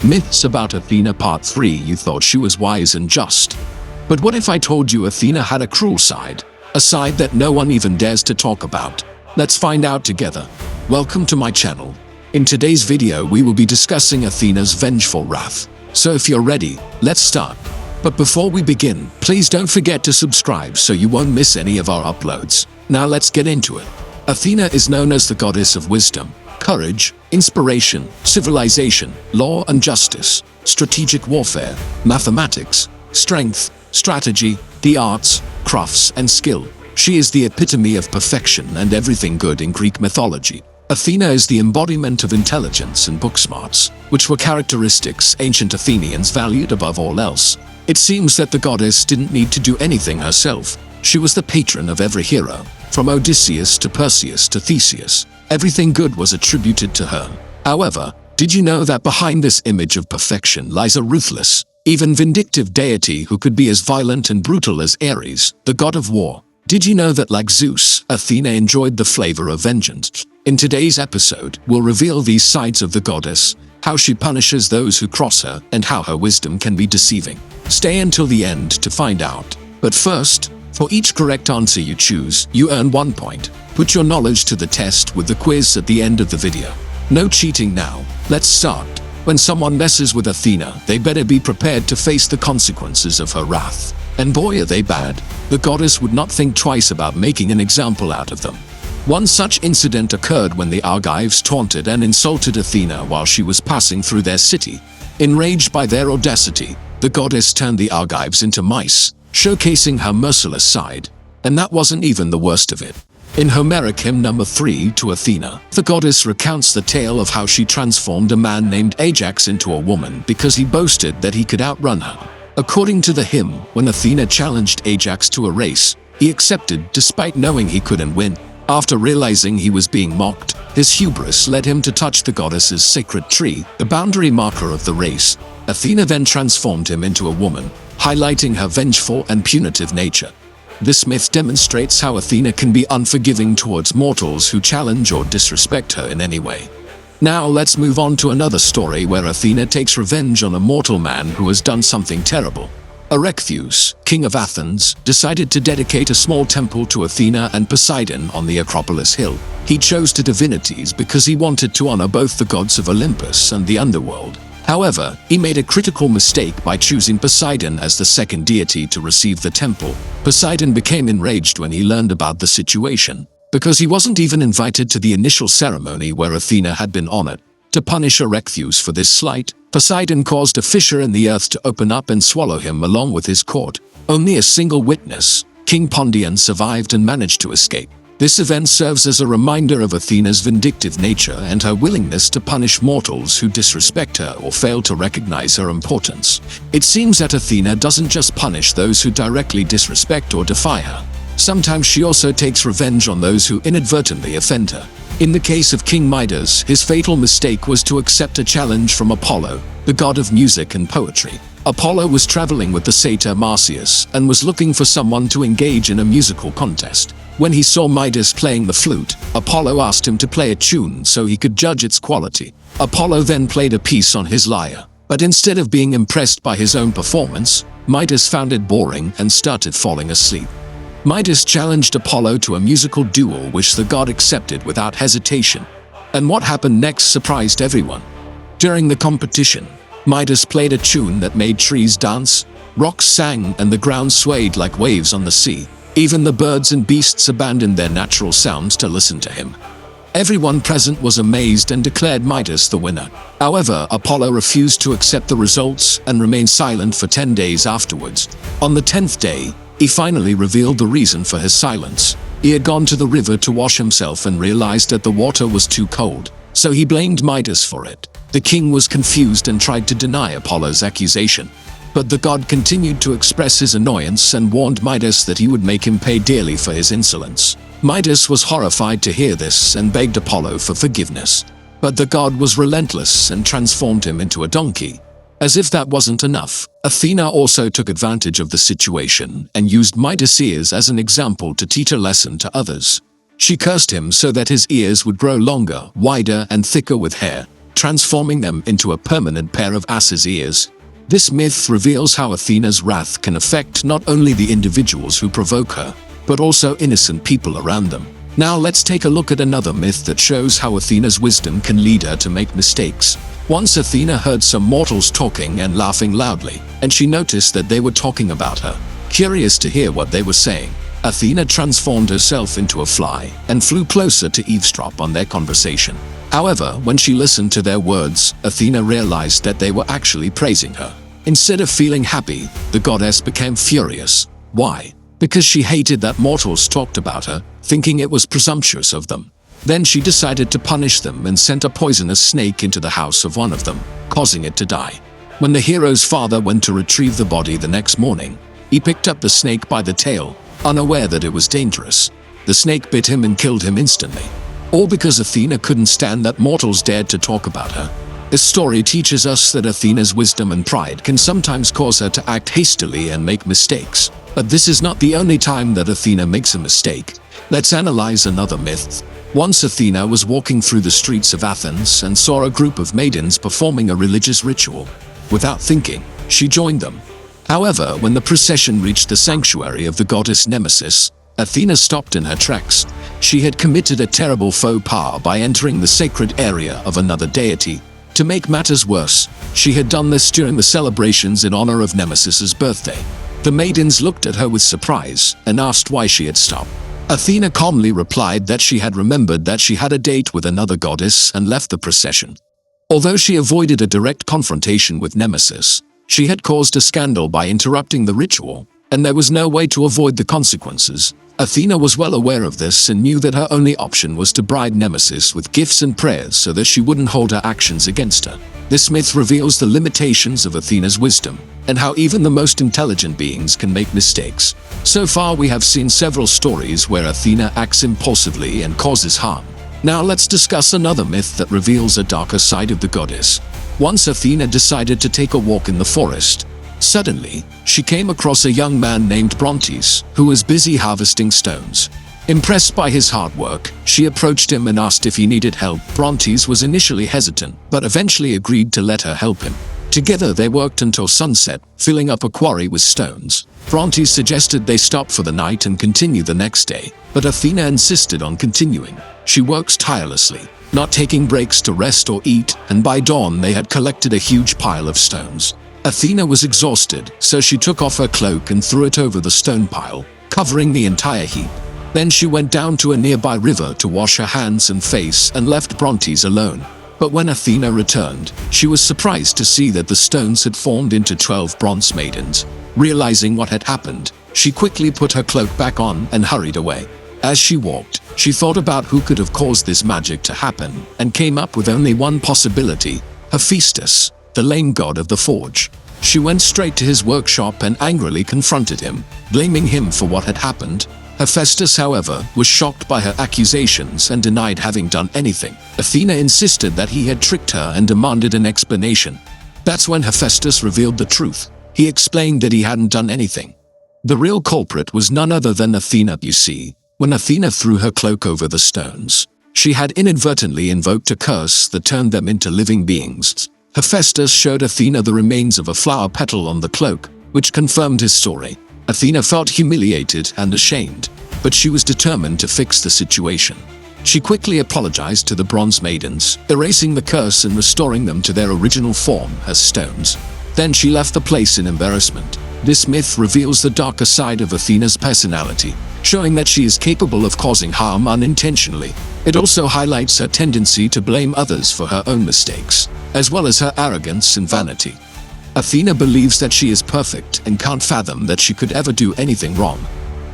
Myths about Athena Part 3. You thought she was wise and just. But what if I told you Athena had a cruel side? A side that no one even dares to talk about. Let's find out together. Welcome to my channel. In today's video we will be discussing Athena's vengeful wrath. So if you're ready, let's start. But before we begin, please don't forget to subscribe so you won't miss any of our uploads. Now let's get into it. Athena is known as the goddess of wisdom, courage, inspiration, civilization, law and justice, strategic warfare, mathematics, strength, strategy, the arts, crafts and skill. She is the epitome of perfection and everything good in Greek mythology. Athena is the embodiment of intelligence and book smarts, which were characteristics ancient Athenians valued above all else. It seems that the goddess didn't need to do anything herself. She was the patron of every hero, from Odysseus to Perseus to Theseus. Everything good was attributed to her. However, did you know that behind this image of perfection lies a ruthless, even vindictive deity who could be as violent and brutal as Ares, the god of war? Did you know that like Zeus, Athena enjoyed the flavor of vengeance? In today's episode, we'll reveal these sides of the goddess, how she punishes those who cross her, and how her wisdom can be deceiving. Stay until the end to find out. But first, for each correct answer you choose, you earn 1 point. Put your knowledge to the test with the quiz at the end of the video. No cheating now. Let's start. When someone messes with Athena, they better be prepared to face the consequences of her wrath. And boy are they bad. The goddess would not think twice about making an example out of them. One such incident occurred when the Argives taunted and insulted Athena while she was passing through their city. Enraged by their audacity, the goddess turned the Argives into mice, showcasing her merciless side. And that wasn't even the worst of it. In Homeric hymn number 3 to Athena, the goddess recounts the tale of how she transformed a man named Ajax into a woman because he boasted that he could outrun her. According to the hymn, when Athena challenged Ajax to a race, he accepted despite knowing he couldn't win. After realizing he was being mocked, his hubris led him to touch the goddess's sacred tree, the boundary marker of the race. Athena then transformed him into a woman, highlighting her vengeful and punitive nature. This myth demonstrates how Athena can be unforgiving towards mortals who challenge or disrespect her in any way. Now let's move on to another story where Athena takes revenge on a mortal man who has done something terrible. Erechtheus, king of Athens, decided to dedicate a small temple to Athena and Poseidon on the Acropolis hill. He chose two divinities because he wanted to honor both the gods of Olympus and the underworld. However, he made a critical mistake by choosing Poseidon as the second deity to receive the temple. Poseidon became enraged when he learned about the situation, because he wasn't even invited to the initial ceremony where Athena had been honored. To punish Erechtheus for this slight, Poseidon caused a fissure in the earth to open up and swallow him along with his court. Only a single witness, King Pondion, survived and managed to escape. This event serves as a reminder of Athena's vindictive nature and her willingness to punish mortals who disrespect her or fail to recognize her importance. It seems that Athena doesn't just punish those who directly disrespect or defy her. Sometimes she also takes revenge on those who inadvertently offend her. In the case of King Midas, his fatal mistake was to accept a challenge from Apollo, the god of music and poetry. Apollo was traveling with the satyr Marsyas and was looking for someone to engage in a musical contest. When he saw Midas playing the flute, Apollo asked him to play a tune so he could judge its quality. Apollo then played a piece on his lyre, but instead of being impressed by his own performance, Midas found it boring and started falling asleep. Midas challenged Apollo to a musical duel which the god accepted without hesitation. And what happened next surprised everyone. During the competition, Midas played a tune that made trees dance, rocks sang, and the ground swayed like waves on the sea. Even the birds and beasts abandoned their natural sounds to listen to him. Everyone present was amazed and declared Midas the winner. However, Apollo refused to accept the results and remained silent for 10 days afterwards. On the 10th day, he finally revealed the reason for his silence. He had gone to the river to wash himself and realized that the water was too cold, so he blamed Midas for it. The king was confused and tried to deny Apollo's accusation. But the god continued to express his annoyance and warned Midas that he would make him pay dearly for his insolence. Midas was horrified to hear this and begged Apollo for forgiveness. But the god was relentless and transformed him into a donkey. As if that wasn't enough, Athena also took advantage of the situation and used Midas' ears as an example to teach a lesson to others. She cursed him so that his ears would grow longer, wider, and thicker with hair. transforming them into a permanent pair of ass's ears. This myth reveals how Athena's wrath can affect not only the individuals who provoke her, but also innocent people around them. Now let's take a look at another myth that shows how Athena's wisdom can lead her to make mistakes. Once Athena heard some mortals talking and laughing loudly, and she noticed that they were talking about her. Curious to hear what they were saying, Athena transformed herself into a fly and flew closer to eavesdrop on their conversation. However, when she listened to their words, Athena realized that they were actually praising her. Instead of feeling happy, the goddess became furious. Why? Because she hated that mortals talked about her, thinking it was presumptuous of them. Then she decided to punish them and sent a poisonous snake into the house of one of them, causing it to die. When the hero's father went to retrieve the body the next morning, he picked up the snake by the tail, unaware that it was dangerous. The snake bit him and killed him instantly. All because Athena couldn't stand that mortals dared to talk about her. This story teaches us that Athena's wisdom and pride can sometimes cause her to act hastily and make mistakes. But this is not the only time that Athena makes a mistake. Let's analyze another myth. Once Athena was walking through the streets of Athens and saw a group of maidens performing a religious ritual. Without thinking, she joined them. However, when the procession reached the sanctuary of the goddess Nemesis, Athena stopped in her tracks. She had committed a terrible faux pas by entering the sacred area of another deity. To make matters worse, she had done this during the celebrations in honor of Nemesis's birthday. The maidens looked at her with surprise and asked why she had stopped. Athena calmly replied that she had remembered that she had a date with another goddess and left the procession. Although she avoided a direct confrontation with Nemesis, she had caused a scandal by interrupting the ritual, and there was no way to avoid the consequences. Athena was well aware of this and knew that her only option was to bribe Nemesis with gifts and prayers so that she wouldn't hold her actions against her. This myth reveals the limitations of Athena's wisdom, and how even the most intelligent beings can make mistakes. So far we have seen several stories where Athena acts impulsively and causes harm. Now let's discuss another myth that reveals a darker side of the goddess. Once Athena decided to take a walk in the forest. Suddenly, she came across a young man named Brontes, who was busy harvesting stones. Impressed by his hard work, she approached him and asked if he needed help. Brontes was initially hesitant, but eventually agreed to let her help him. Together they worked until sunset, filling up a quarry with stones. Brontes suggested they stop for the night and continue the next day, but Athena insisted on continuing. She works tirelessly, not taking breaks to rest or eat, and by dawn they had collected a huge pile of stones. Athena was exhausted, so she took off her cloak and threw it over the stone pile, covering the entire heap. Then she went down to a nearby river to wash her hands and face and left Brontes alone. But when Athena returned, she was surprised to see that the stones had formed into 12 bronze maidens. Realizing what had happened, she quickly put her cloak back on and hurried away. As she walked, she thought about who could have caused this magic to happen and came up with only one possibility: Hephaestus, the lame god of the forge. She went straight to his workshop and angrily confronted him, blaming him for what had happened. Hephaestus, however, was shocked by her accusations and denied having done anything. Athena insisted that he had tricked her and demanded an explanation. That's when Hephaestus revealed the truth. He explained that he hadn't done anything. The real culprit was none other than Athena. You see, when Athena threw her cloak over the stones, she had inadvertently invoked a curse that turned them into living beings. Hephaestus showed Athena the remains of a flower petal on the cloak, which confirmed his story. Athena felt humiliated and ashamed, but she was determined to fix the situation. She quickly apologized to the bronze maidens, erasing the curse and restoring them to their original form as stones. Then she left the place in embarrassment. This myth reveals the darker side of Athena's personality, showing that she is capable of causing harm unintentionally. It also highlights her tendency to blame others for her own mistakes, as well as her arrogance and vanity. Athena believes that she is perfect and can't fathom that she could ever do anything wrong.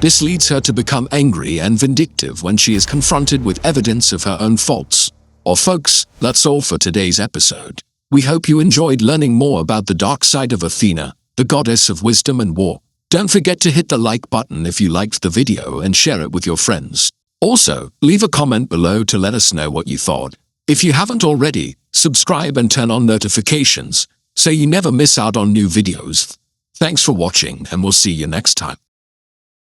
This leads her to become angry and vindictive when she is confronted with evidence of her own faults. Well, folks, that's all for today's episode. We hope you enjoyed learning more about the dark side of Athena, the goddess of wisdom and war. Don't forget to hit the like button if you liked the video and share it with your friends. Also, leave a comment below to let us know what you thought. If you haven't already, subscribe and turn on notifications so you never miss out on new videos. Thanks for watching, and we'll see you next time.